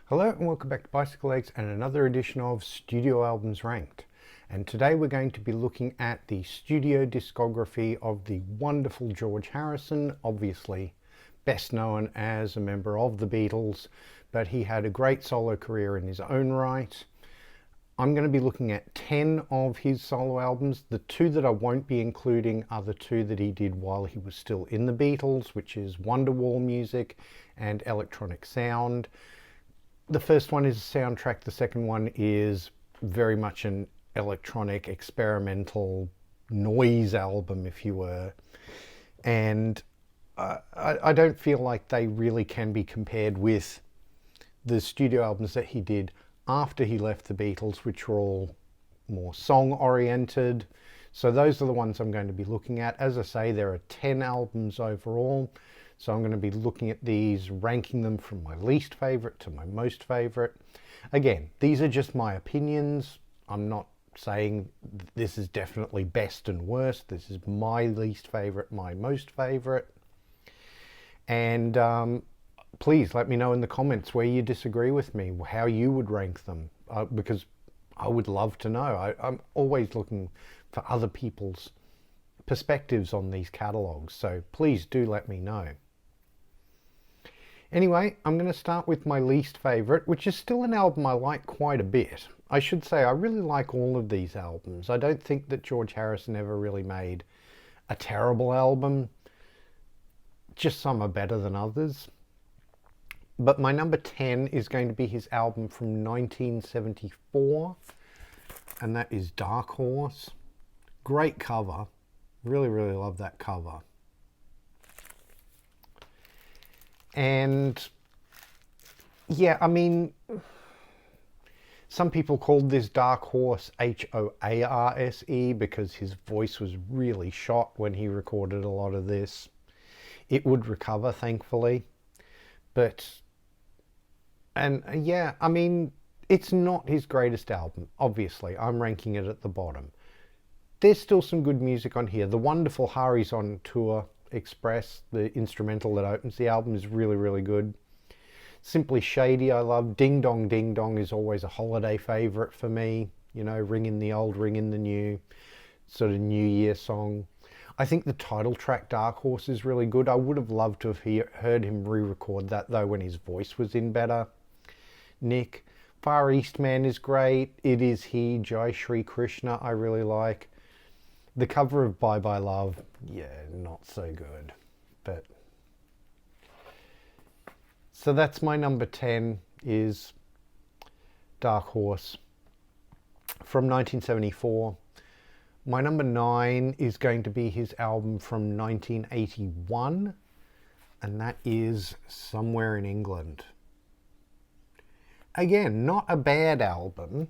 Hello and welcome back to Bicyclelegs and another edition of Studio Albums Ranked. And today we're going to be looking at the studio discography of the wonderful George Harrison, obviously best known as a member of the Beatles, but he had a great solo career in his own right. I'm going to be looking at 10 of his solo albums. The two that I won't be including are the two that he did while he was still in the Beatles, which is Wonderwall music and electronic sound. The first one is a soundtrack, the second one is very much an electronic experimental noise album, if you were. And I don't feel like they really can be compared with the studio albums that he did after he left the Beatles, which were all more song oriented. So those are the ones I'm going to be looking at. As I say, there are 10 albums overall. So I'm going to be looking at these, ranking them from my least favorite to my most favorite. Again, these are just my opinions. I'm not saying this is definitely best and worst. This is my least favorite, my most favorite. And please let me know in the comments where you disagree with me, how you would rank them, because I would love to know. I'm always looking for other people's perspectives on these catalogues, so please do let me know. Anyway, I'm going to start with my least favourite, which is still an album I like quite a bit. I should say I really like all of these albums. I don't think that George Harrison ever really made a terrible album. Just some are better than others. But my number 10 is going to be his album from 1974, and that is Dark Horse. Great cover. Really, really love that cover. And yeah, I mean, some people called this Dark Horse H-O-A-R-S-E because his voice was really shot when he recorded a lot of this. It would recover, thankfully. But, and yeah, I mean, it's not his greatest album, obviously. I'm ranking it at the bottom. There's still some good music on here. The wonderful Harry's on Tour Express, the instrumental that opens the album, is really, really good. Simply Shady I love. Ding Dong Ding Dong is always a holiday favourite for me. You know, ring in the old, ring in the new, sort of New Year song. I think the title track Dark Horse is really good. I would have loved to have heard him re-record that though when his voice was in better nick. Far East Man is great. It Is He, Jai Shri Krishna I really like. The cover of Bye Bye Love, yeah, not so good. But so that's my number 10 is Dark Horse from 1974. My number 9 is going to be his album from 1981, and that is Somewhere in England. Again, not a bad album.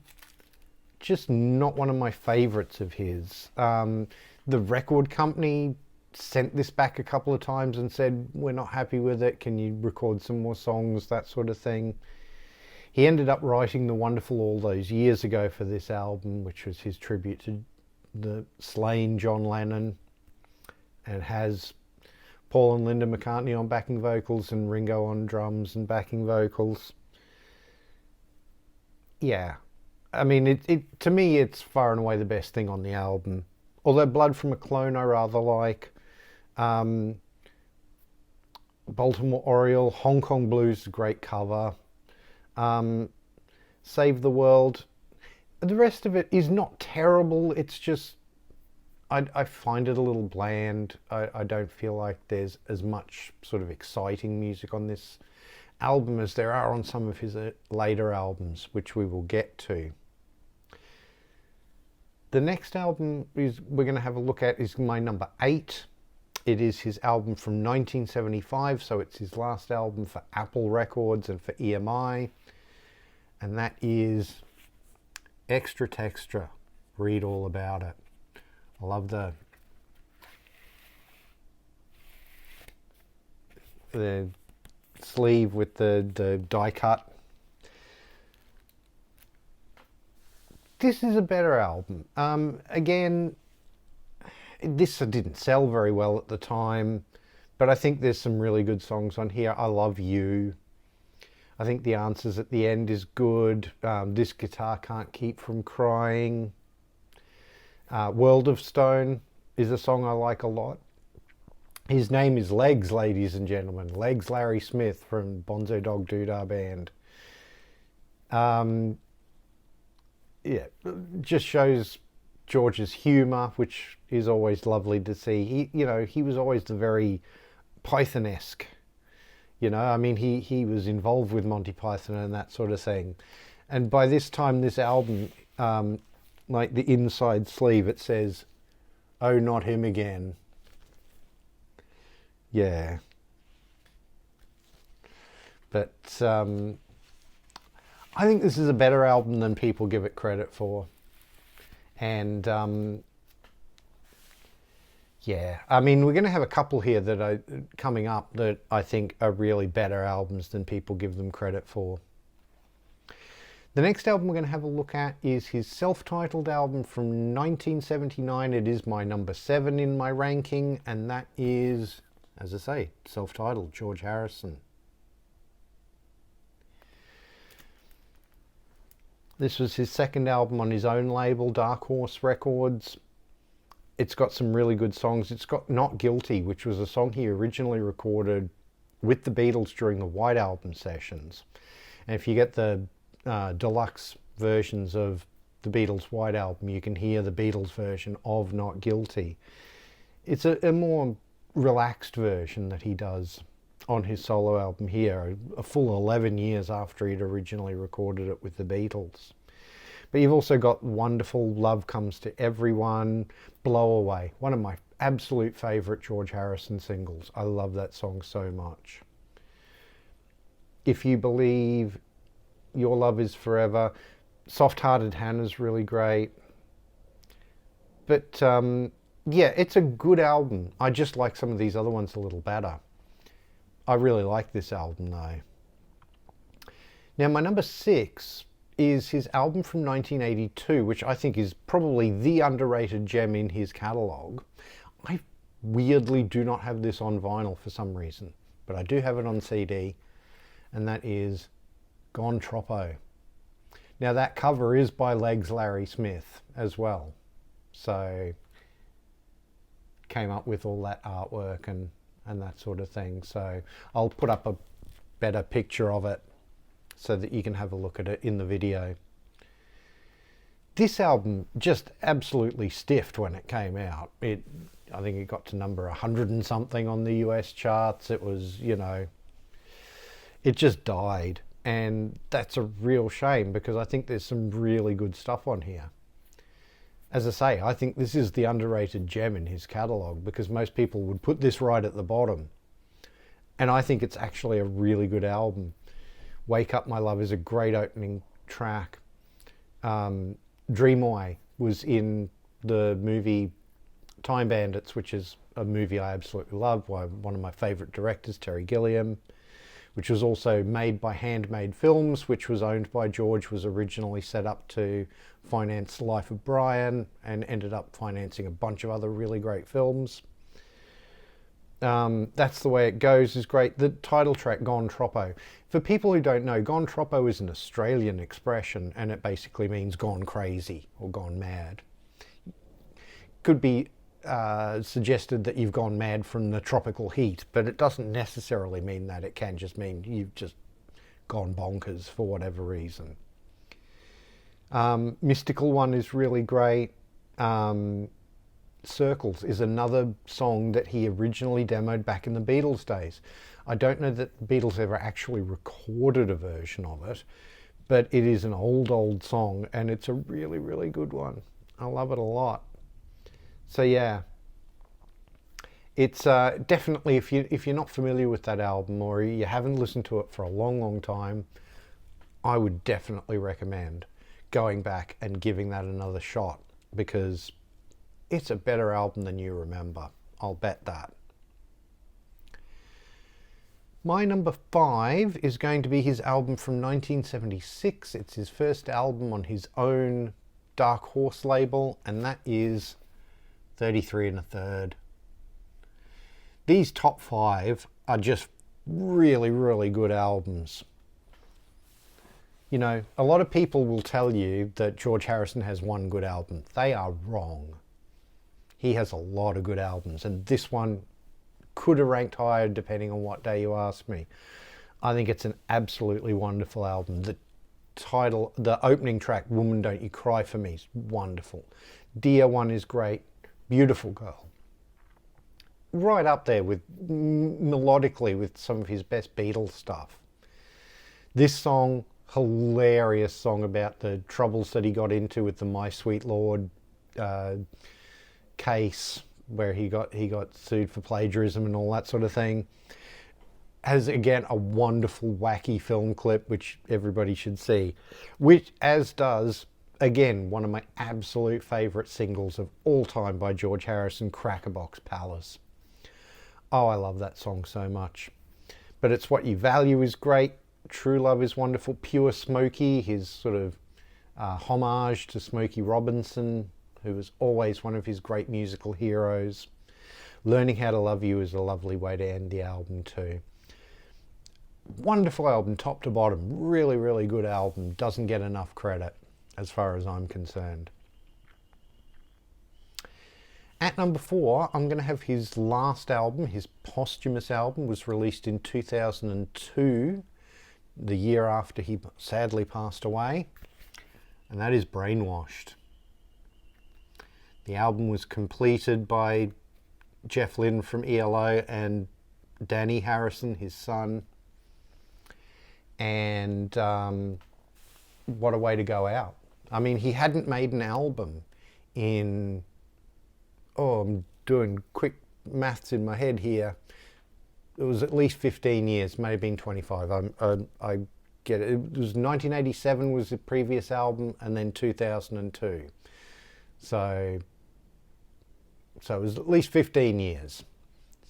Just not one of my favorites of his. The record company sent this back a couple of times and said, we're not happy with it, can you record some more songs, that sort of thing. He ended up writing The Wonderful All those years ago for this album, which was his tribute to the slain John Lennon, and has Paul and Linda McCartney on backing vocals and Ringo on drums and backing vocals. Yeah. I mean, to me, it's far and away the best thing on the album. Although Blood from a Clone I rather like. Baltimore Oriole, Hong Kong Blues, great cover. Save the World. The rest of it is not terrible. It's just, I find it a little bland. I don't feel like there's as much sort of exciting music on this album as there are on some of his later albums, which we will get to. The next album we're going to have a look at is my number 8. It is his album from 1975, so it's his last album for Apple Records and for EMI, and that is Extra Textra. Read all about it. I love the sleeve with the die cut. This is a better album. Again, this didn't sell very well at the time, but I think there's some really good songs on here. I Love You. I think the answers at the end is good. This Guitar Can't Keep From Crying. World of Stone is a song I like a lot. His name is Legs, ladies and gentlemen. Legs Larry Smith from Bonzo Dog Doodah Band. Yeah, just shows George's humour, which is always lovely to see. He was always the very Python-esque. I mean, he was involved with Monty Python and that sort of thing. And by this time, this album, like the inside sleeve, it says, "Oh, not him again." Yeah. But I think this is a better album than people give it credit for. And yeah, I mean, we're going to have a couple here that are coming up that I think are really better albums than people give them credit for. The next album we're going to have a look at is his self-titled album from 1979. It is my number 7 in my ranking, and that is, as I say, self-titled, George Harrison. This was his second album on his own label, Dark Horse Records. It's got some really good songs. It's got Not Guilty, which was a song he originally recorded with the Beatles during the White Album sessions. And if you get the deluxe versions of the Beatles' White Album, you can hear the Beatles version of Not Guilty. It's a more relaxed version that he does on his solo album here, a full 11 years after he'd originally recorded it with the Beatles. But you've also got Wonderful, Love Comes to Everyone, Blow Away, one of my absolute favourite George Harrison singles. I love that song so much. If You Believe, Your Love Is Forever, Soft Hearted Hannah's really great. But yeah, it's a good album. I just like some of these other ones a little better. I really like this album though. Now my number 6 is his album from 1982, which I think is probably the underrated gem in his catalogue. I weirdly do not have this on vinyl for some reason, but I do have it on CD, and that is Gone Troppo. Now that cover is by Legs Larry Smith as well, so came up with all that artwork and that sort of thing. So I'll put up a better picture of it so that you can have a look at it in the video. This album just absolutely stiffed when it came out. I think it got to number 100 and something on the US charts. It was, it just died. And that's a real shame because I think there's some really good stuff on here. As I say, I think this is the underrated gem in his catalogue because most people would put this right at the bottom. And I think it's actually a really good album. Wake Up My Love is a great opening track. Dreamway was in the movie Time Bandits, which is a movie I absolutely love by one of my favourite directors, Terry Gilliam, which was also made by Handmade Films, which was owned by George, was originally set up to finance Life of Brian and ended up financing a bunch of other really great films. That's the Way It Goes is great. The title track, Gone Troppo. For people who don't know, Gone Troppo is an Australian expression and it basically means gone crazy or gone mad. Could be suggested that you've gone mad from the tropical heat, but it doesn't necessarily mean that. It can just mean you've just gone bonkers for whatever reason. Mystical One is really great. Circles is another song that he originally demoed back in the Beatles days. I don't know that the Beatles ever actually recorded a version of it, but it is an old song and it's a really, really good one. I love it a lot. So yeah, it's definitely, if you're not familiar with that album or you haven't listened to it for a long time, I would definitely recommend going back and giving that another shot because it's a better album than you remember. I'll bet that. My number 5 is going to be his album from 1976. It's his first album on his own Dark Horse label, and that is 33 1/3. These top 5 are just really, really good albums. You know, a lot of people will tell you that George Harrison has one good album. They are wrong. He has a lot of good albums, and this one could have ranked higher depending on what day you ask me. I think it's an absolutely wonderful album. The opening track, Woman Don't You Cry For Me, is wonderful. Dear One is great. Beautiful Girl. Right up there with melodically with some of his best Beatles stuff. This song, hilarious song about the troubles that he got into with the My Sweet Lord case, where he got sued for plagiarism and all that sort of thing. Has again a wonderful wacky film clip which everybody should see, which as does again one of my absolute favourite singles of all time by George Harrison, Crackerbox Palace. Oh, I love that song so much. But It's What You Value is great. True Love is wonderful. Pure Smokey, his sort of homage to Smokey Robinson, who was always one of his great musical heroes. Learning How to Love You is a lovely way to end the album too. Wonderful album, top to bottom. Really, really good album. Doesn't get enough credit as far as I'm concerned. At number 4, I'm going to have his last album. His posthumous album was released in 2002, the year after he sadly passed away, and that is Brainwashed. The album was completed by Jeff Lynne from ELO and Danny Harrison, his son, and what a way to go out. I mean, he hadn't made an album in, I'm doing quick maths in my head here, it was at least 15 years, may have been 25. I get it. It was 1987 was the previous album, and then 2002. So it was at least 15 years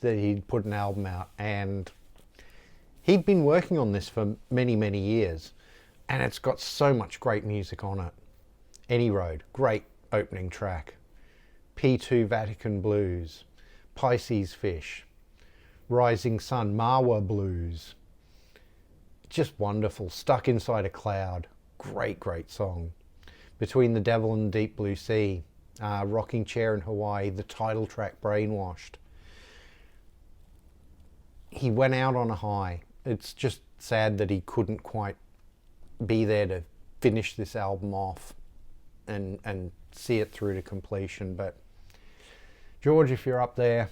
that he'd put an album out, and he'd been working on this for many, many years, and it's got so much great music on it. Any Road, great opening track. P2 Vatican Blues, Pisces Fish, Rising Sun, Marwa Blues. Just wonderful. Stuck Inside a Cloud, great, great song. Between the Devil and the Deep Blue Sea, Rocking Chair in Hawaii, the title track Brainwashed. He went out on a high. It's just sad that he couldn't quite be there to finish this album off and see it through to completion. But George, if you're up there,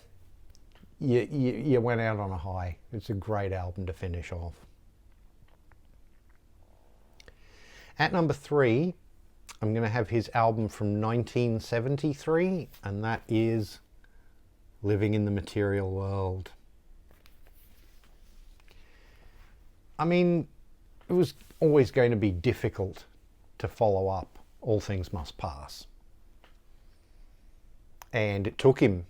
you went out on a high. It's a great album to finish off. At number 3, I'm going to have his album from 1973, and that is Living in the Material World. I mean, it was always going to be difficult to follow up All Things Must Pass. And it took him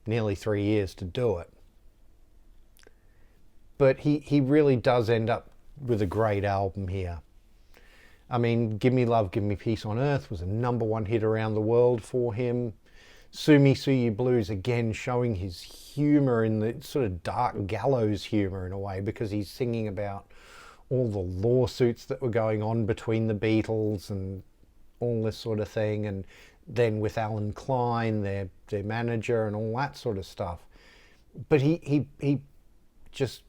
nearly 3 years to do it. But he really does end up with a great album here. I mean, Give Me Love, Give Me Peace on Earth was a #1 hit around the world for him. Sue Me, Sue You Blues, again, showing his humour in the sort of dark gallows humour in a way, because he's singing about all the lawsuits that were going on between the Beatles and all this sort of thing, and then with Alan Klein, their manager, and all that sort of stuff. But he just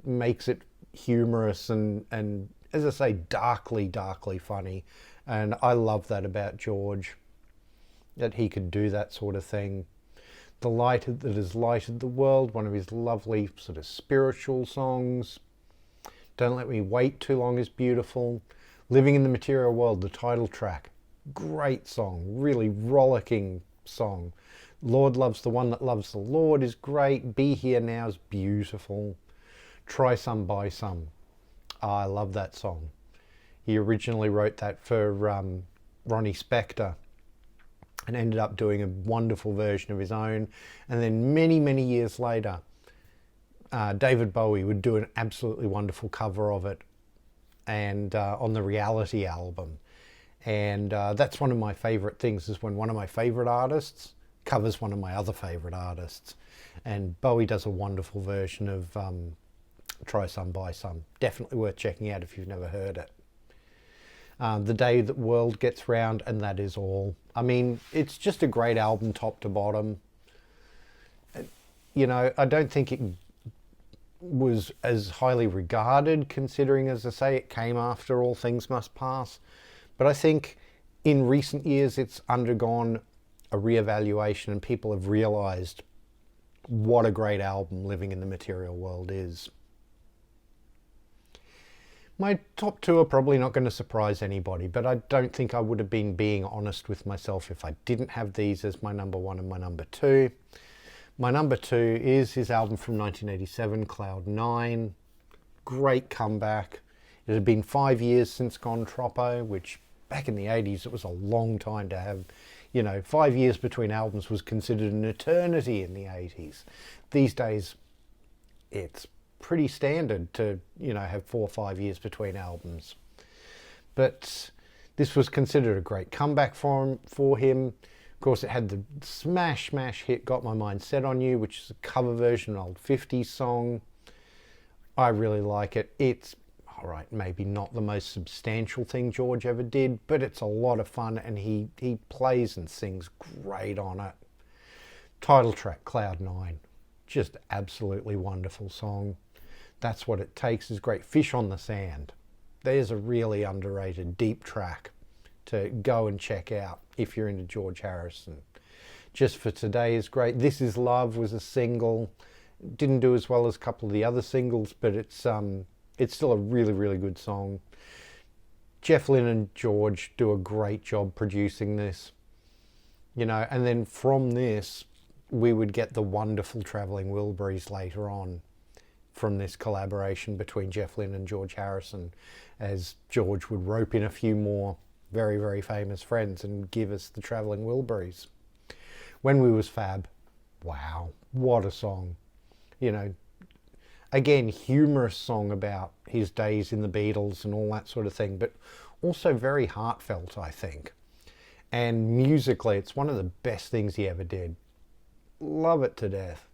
makes it humorous and as I say, darkly, darkly funny. And I love that about George, that he could do that sort of thing. The Light That Has Lighted the World, one of his lovely sort of spiritual songs. Don't Let Me Wait Too Long is beautiful. Living in the Material World, the title track, great song, really rollicking song. Lord Loves the One That Loves the Lord is great. Be Here Now is beautiful. Try Some, Buy Some. I love that song. He originally wrote that for Ronnie Spector and ended up doing a wonderful version of his own. And then many, many years later, David Bowie would do an absolutely wonderful cover of it, and on the Reality album. And that's one of my favourite things, is when one of my favourite artists covers one of my other favourite artists. And Bowie does a wonderful version of Try Some, Buy Some. Definitely worth checking out if you've never heard it. The Day That World Gets Round, and that is all. I mean, it's just a great album top to bottom. You know, I don't think it was as highly regarded, considering, as I say, it came after All Things Must Pass. But I think in recent years it's undergone a reevaluation, and people have realised what a great album Living in the Material World is. My top two are probably not going to surprise anybody, but I don't think I would have been being honest with myself if I didn't have these as my number one and my number two. My number two is his album from 1987, Cloud 9. Great comeback. It had been 5 years since Gone Troppo, which back in the 80s, it was a long time to have, you know, 5 years between albums was considered an eternity in the 80s. These days, it's pretty standard to, you know, have 4 or 5 years between albums. But this was considered a great comeback for him. Of course, it had the smash hit Got My Mind Set on You, which is a cover version of an old 50s song. I really like it. It's, all right, maybe not the most substantial thing George ever did, but it's a lot of fun, and he plays and sings great on it. Title track, Cloud 9. Just absolutely wonderful song. That's What It Takes is great. Fish on the Sand. There's a really underrated deep track to go and check out if you're into George Harrison. Just for Today is great. This Is Love was a single. Didn't do as well as a couple of the other singles, but it's still a really good song. Jeff Lynne and George do a great job producing this, you know, and then from this we would get the wonderful Travelling Wilburys later on from this collaboration between Jeff Lynne and George Harrison, as George would rope in a few more very famous friends and give us the Travelling Wilburys. When We Was Fab, wow, what a song. You know, again, humorous song about his days in the Beatles and all that sort of thing, but also very heartfelt, I think. And musically, it's one of the best things he ever did. Love it to death.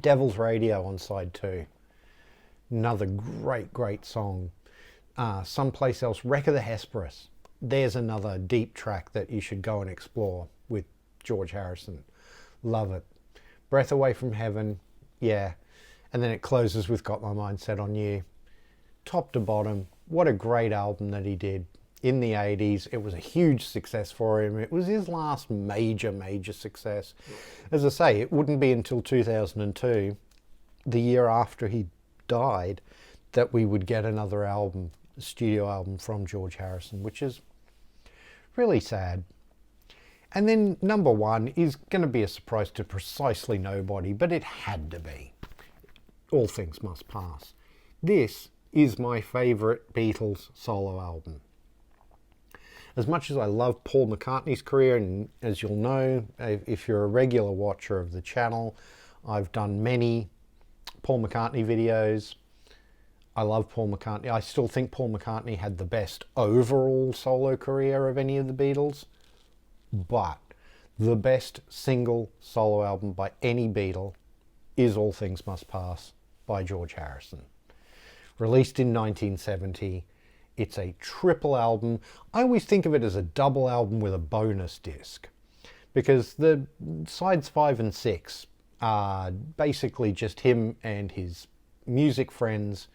Devil's Radio on side 2. Another great song. Someplace Else, Wreck of the Hesperus. There's another deep track that you should go and explore with George Harrison. Love it. Breath Away from Heaven, yeah. And then it closes with Got My Mind Set on You. Top to bottom, what a great album that he did in the 80s. It was a huge success for him. It was his last major success. As I say, it wouldn't be until 2002, the year after he died, that we would get another album, a studio album from George Harrison, which is really sad. And then number one is going to be a surprise to precisely nobody, but it had to be. All Things Must Pass. This is my favourite Beatles solo album. As much as I love Paul McCartney's career, and as you'll know, if you're a regular watcher of the channel, I've done many Paul McCartney videos. I love Paul McCartney. I still think Paul McCartney had the best overall solo career of any of the Beatles, but the best single solo album by any Beatle is All Things Must Pass by George Harrison. Released in 1970, it's a triple album. I always think of it as a double album with a bonus disc, because the sides 5 and 6 are basically just him and his music friends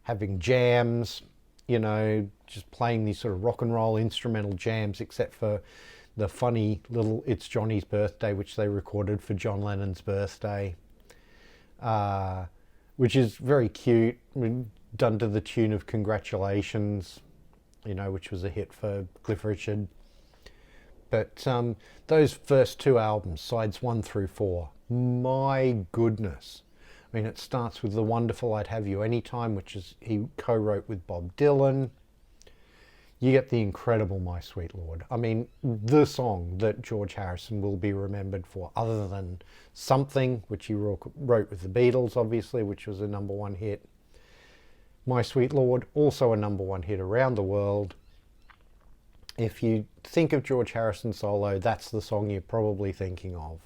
having jams, you know, just playing these sort of rock and roll instrumental jams, except for the funny little It's Johnny's Birthday, which they recorded for John Lennon's birthday, which is very cute, done to the tune of Congratulations, you know, which was a hit for Cliff Richard. But those first two albums, sides 1 through 4, my goodness. I mean, it starts with The Wonderful I'd Have You Anytime, which is he co-wrote with Bob Dylan. You get the incredible My Sweet Lord. I mean, the song that George Harrison will be remembered for, other than Something, which he wrote with the Beatles, obviously, which was a #1 hit. My Sweet Lord, also a #1 hit around the world. If you think of George Harrison solo, that's the song you're probably thinking of.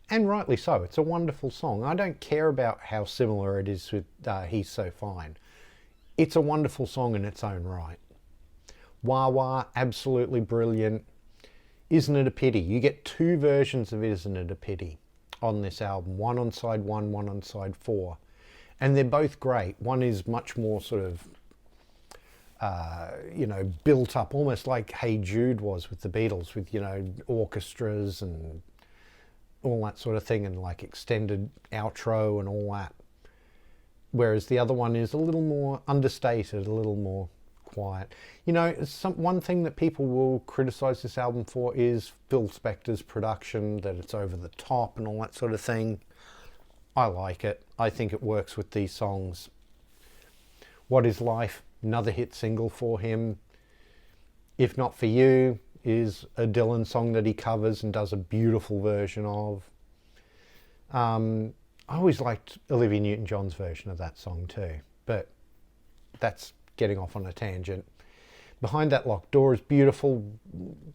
And rightly so. It's a wonderful song. I don't care about how similar it is with He's So Fine. It's a wonderful song in its own right. Wah Wah, absolutely brilliant. Isn't It a Pity? You get two versions of Isn't It a Pity on this album. One on side 1, one on side 4. And they're both great. One is much more sort of, built up, almost like Hey Jude was with the Beatles, with, orchestras and all that sort of thing, and like extended outro and all that. Whereas the other one is a little more understated, a little more quiet. One thing that people will criticize this album for is Phil Spector's production, that it's over the top and all that sort of thing. I like it. I think it works with these songs. What Is Life? Another hit single for him. If Not For You is a Dylan song that he covers and does a beautiful version of. I always liked Olivia Newton-John's version of that song too, but that's getting off on a tangent. Behind That Locked Door is beautiful,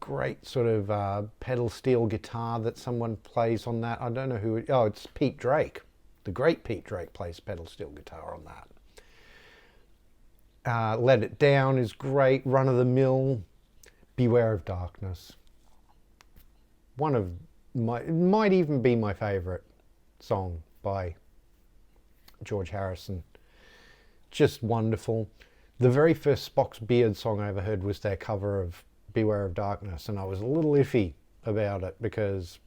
great sort of pedal steel guitar that someone plays on that. I don't know who, it's Pete Drake. The great Pete Drake plays pedal steel guitar on that. Let It Down is great, Run of the Mill. Beware of Darkness. Might even be my favourite song by George Harrison. Just wonderful. The very first Spock's Beard song I ever heard was their cover of Beware of Darkness, and I was a little iffy about it because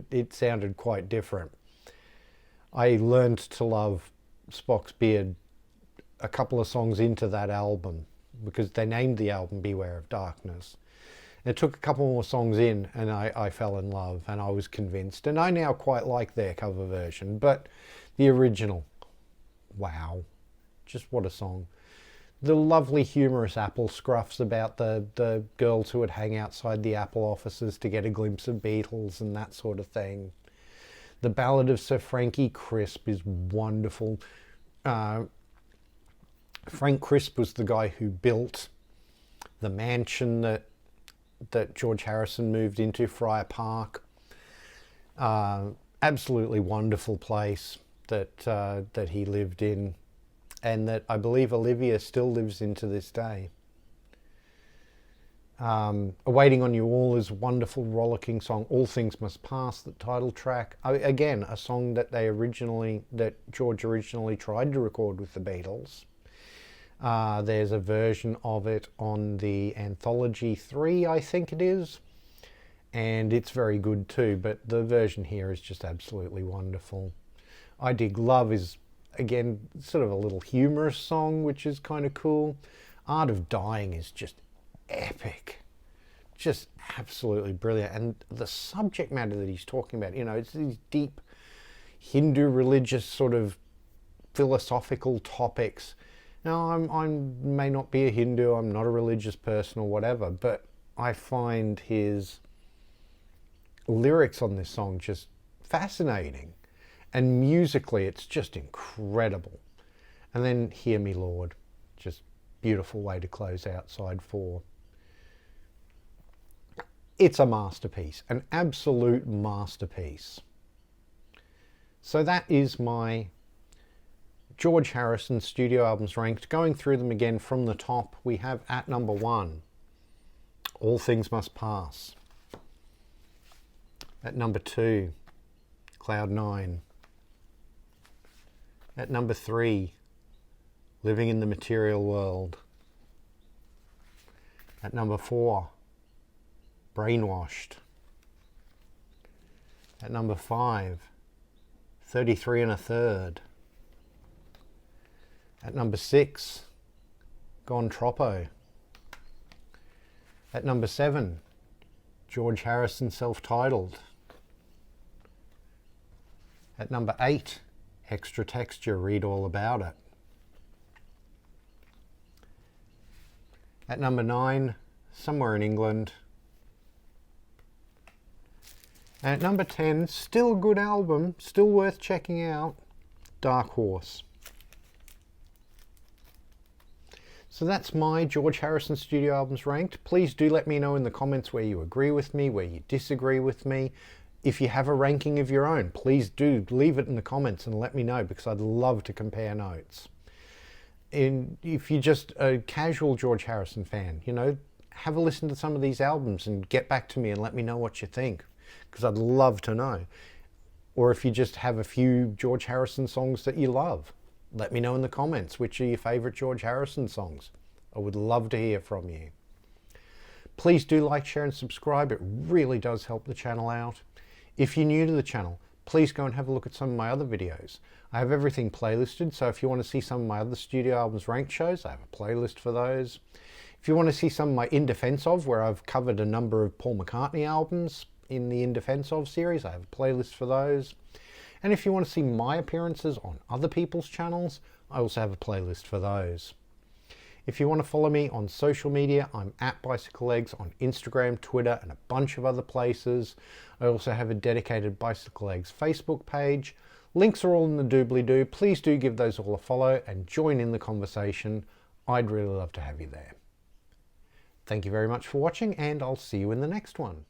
it sounded quite different. I learned to love Spock's Beard a couple of songs into that album, because they named the album Beware of Darkness. It took a couple more songs in and I fell in love, and I was convinced. And I now quite like their cover version, but the original, wow, just what a song. The lovely humorous Apple scruffs about the girls who would hang outside the Apple offices to get a glimpse of Beatles and that sort of thing. The Ballad of Sir Frankie Crisp is wonderful. Frank Crisp was the guy who built the mansion that George Harrison moved into, Friar Park. Absolutely wonderful place that he lived in, and that I believe Olivia still lives in to this day. Awaiting on You All is a wonderful, rollicking song. All Things Must Pass, the title track. Again, a song that George originally tried to record with the Beatles. There's a version of it on the Anthology 3, I think it is, and it's very good too, but the version here is just absolutely wonderful. I Dig Love is, again, sort of a little humorous song, which is kind of cool. Art of Dying is just epic, just absolutely brilliant, and the subject matter that he's talking about, it's these deep Hindu religious sort of philosophical topics. Now, I may not be a Hindu, I'm not a religious person or whatever, but I find his lyrics on this song just fascinating. And musically, it's just incredible. And then Hear Me, Lord. Just beautiful way to close out side 4. It's a masterpiece, an absolute masterpiece. So that is my George Harrison studio albums ranked. Going through them again from the top, we have at number 1, All Things Must Pass. At number 2, Cloud 9. At number 3, Living in the Material World. At number 4, Brainwashed. At number 5, 33 1/3. At number 6, Gone Troppo. At number 7, George Harrison Self-Titled. At number 8, Extra Texture, Read All About It. At number 9, Somewhere in England. And at number 10, still a good album, still worth checking out, Dark Horse. So that's my George Harrison studio albums ranked. Please do let me know in the comments where you agree with me, where you disagree with me. If you have a ranking of your own, please do leave it in the comments and let me know, because I'd love to compare notes. if you're just a casual George Harrison fan, you know, have a listen to some of these albums and get back to me and let me know what you think, because I'd love to know. Or if you just have a few George Harrison songs that you love, let me know in the comments which are your favourite George Harrison songs. I would love to hear from you. Please do like, share and subscribe. It really does help the channel out. If you're new to the channel, please go and have a look at some of my other videos. I have everything playlisted, so if you want to see some of my other studio albums ranked shows, I have a playlist for those. If you want to see some of my In Defense Of, where I've covered a number of Paul McCartney albums in the In Defense Of series, I have a playlist for those. And if you want to see my appearances on other people's channels, I also have a playlist for those. If you want to follow me on social media, I'm at bicyclelegs on Instagram, Twitter, and a bunch of other places. I also have a dedicated bicyclelegs Facebook page. Links are all in the doobly-doo. Please do give those all a follow and join in the conversation. I'd really love to have you there. Thank you very much for watching, and I'll see you in the next one.